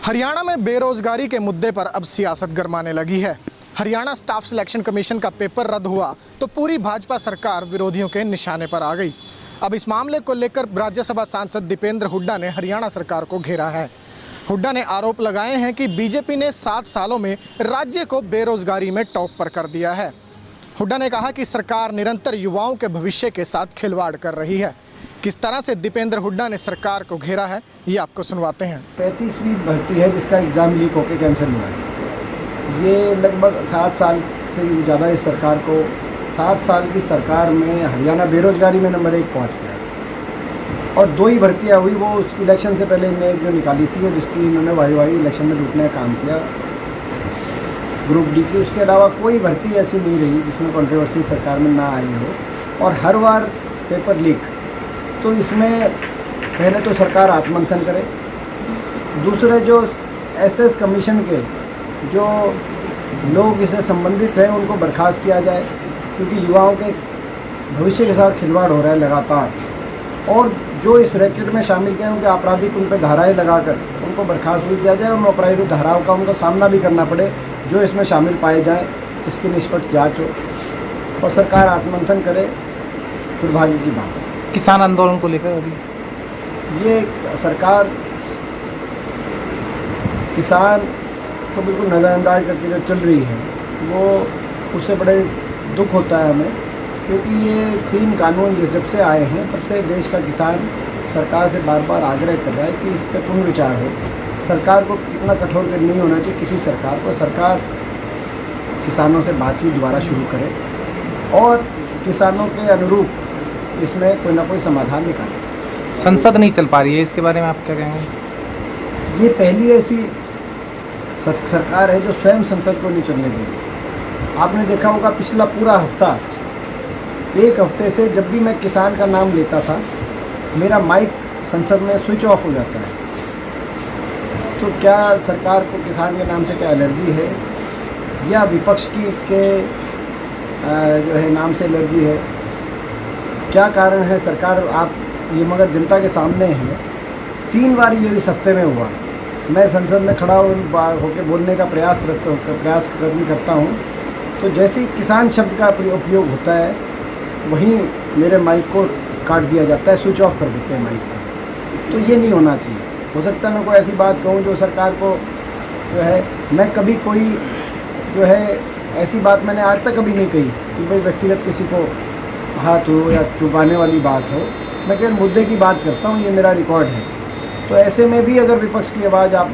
हरियाणा में बेरोजगारी के मुद्दे पर अब सियासत गरमाने लगी है। हरियाणा स्टाफ सिलेक्शन कमीशन का पेपर रद्द हुआ तो पूरी भाजपा सरकार विरोधियों के निशाने पर आ गई। अब इस मामले को लेकर राज्यसभा सांसद दीपेंद्र हुड्डा ने हरियाणा सरकार को घेरा है। हुड्डा ने आरोप लगाए हैं कि बीजेपी ने 7 सालों में राज्य को बेरोजगारी में टॉप पर कर दिया है। हुड्डा ने कहा कि सरकार निरंतर युवाओं के भविष्य के साथ खिलवाड़ कर रही है। किस तरह से दीपेंद्र हुड्डा ने सरकार को घेरा है, ये आपको सुनवाते हैं। 35वीं भर्ती है जिसका एग्ज़ाम लीक होकर कैंसिल हुआ है। ये लगभग 7 साल से भी ज़्यादा इस सरकार को 7 साल की सरकार में हरियाणा बेरोजगारी में नंबर 1 पहुंच गया और 2 ही भर्तियाँ हुई। वो उस इलेक्शन से पहले इन्होंने जो निकाली थी और जिसकी इन्होंने वाई इलेक्शन में लूटने का काम किया, ग्रुप डी की। उसके अलावा कोई भर्ती ऐसी नहीं रही जिसमें कंट्रोवर्सी सरकार में ना आई हो। और हर बार पेपर लीक, तो इसमें पहले तो सरकार आत्ममंथन करे। दूसरे जो एसएस कमीशन के जो लोग इससे संबंधित हैं उनको बर्खास्त किया जाए, क्योंकि युवाओं के भविष्य के साथ खिलवाड़ हो रहा है लगातार। और जो इस रैकेट में शामिल हैं उनके आपराधिक उन पर धाराएँ लगाकर उनको बर्खास्त भी किया जाए। उन आपराधिक धाराओं का उनको सामना भी करना पड़े जो इसमें शामिल पाए जाए, इसकी निष्पक्ष जाँच हो और सरकार आत्ममंथन करे। दुर्भाग्य की बात है। किसान आंदोलन को लेकर अभी ये सरकार किसान को बिल्कुल नज़रअंदाज करके जो चल रही है, वो उससे बड़े दुख होता है हमें, क्योंकि ये 3 कानून जब से आए हैं तब से देश का किसान सरकार से बार बार आग्रह कर रहा है कि इस पर पुनर्विचार हो। सरकार को इतना कठोर नहीं होना चाहिए। किसी सरकार को सरकार किसानों से बातचीत दोबारा शुरू करे और किसानों के अनुरूप इसमें कोई ना कोई समाधान निकाले। संसद नहीं चल पा रही है, इसके बारे में आप क्या कहेंगे? ये पहली ऐसी सरकार है जो स्वयं संसद को नहीं चलने देगी। आपने देखा होगा पिछला पूरा हफ्ता, 1 हफ्ते से जब भी मैं किसान का नाम लेता था मेरा माइक संसद में स्विच ऑफ हो जाता है। तो क्या सरकार को किसान के नाम से क्या एलर्जी है या विपक्ष की के जो है नाम से एलर्जी है? क्या कारण है? सरकार आप ये मगर जनता के सामने है। 3 बार ये इस हफ्ते में हुआ। मैं संसद में खड़ा होकर बोलने का प्रयास करता हूँ, तो जैसे ही किसान शब्द का उपयोग होता है वहीं मेरे माइक को काट दिया जाता है, स्विच ऑफ कर देते हैं माइक को। तो ये नहीं होना चाहिए। हो सकता है मैं कोई ऐसी बात कहूँ जो सरकार को जो है, मैं कभी कोई जो है ऐसी बात मैंने आज तक कभी नहीं कही कि भाई व्यक्तिगत किसी को हाथ हो या चुपाने वाली बात हो। मैं केवल मुद्दे की बात करता हूँ, ये मेरा रिकॉर्ड है। तो ऐसे में भी अगर विपक्ष की आवाज़ आप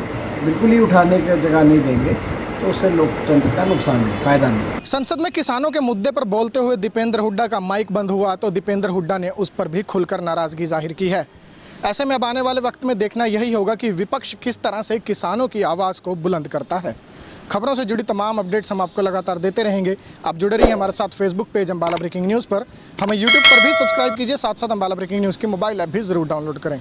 बिल्कुल ही उठाने की जगह नहीं देंगे तो उससे लोकतंत्र का नुकसान है, फायदा नहीं। संसद में किसानों के मुद्दे पर बोलते हुए दीपेंद्र हुड्डा का माइक बंद हुआ तो दीपेंद्र हुड्डा ने उस पर भी खुलकर नाराजगी जाहिर की है। ऐसे में अब आने वाले वक्त में देखना यही होगा कि विपक्ष किस तरह से किसानों की आवाज़ को बुलंद करता है। खबरों से जुड़ी तमाम अपडेट्स हम आपको लगातार देते रहेंगे। आप जुड़े रहिए हमारे साथ Facebook page Ambala breaking news पर। हमें यूट्यूब पर भी सब्सक्राइब कीजिए, साथ साथ अंबाला ब्रेकिंग न्यूज़ की मोबाइल ऐप भी ज़रूर डाउनलोड करें।